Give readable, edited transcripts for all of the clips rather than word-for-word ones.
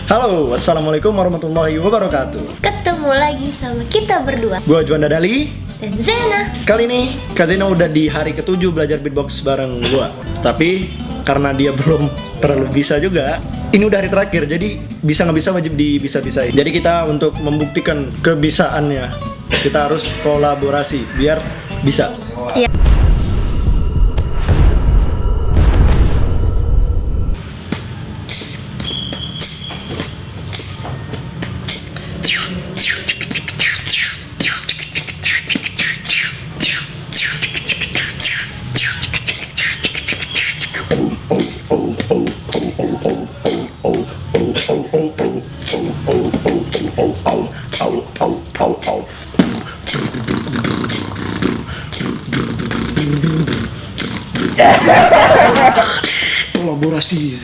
Halo, assalamualaikum warahmatullahi wabarakatuh. Ketemu lagi sama kita berdua Gua Juanda Dali dan Zena. Kali ini Kak Zena udah di hari ke-7 belajar beatbox bareng gua. Tapi karena dia belum terlalu bisa juga, ini udah hari terakhir, jadi bisa nggak bisa wajib dibisa-bisain. Jadi kita untuk membuktikan kebisaannya, kita harus kolaborasi biar bisa. Iya. Kolaborasi.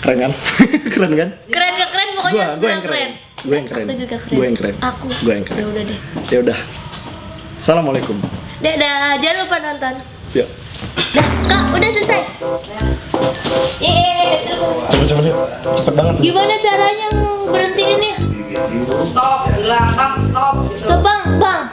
Keren kan? Keren kan? Keren gak keren pokoknya? Gua yang keren. Gue yang keren. Aku juga keren. Gue yang keren. Aku. Gue yang keren. Ya udah deh. Ya udah. Assalamualaikum. Dadah, jangan lupa nonton. Yuk. Dah, Kak, udah selesai. Yeay. Coba. Cepet banget. Gimana caranya berhentiin ya? Stop, bilang bang, stop. Stop bang.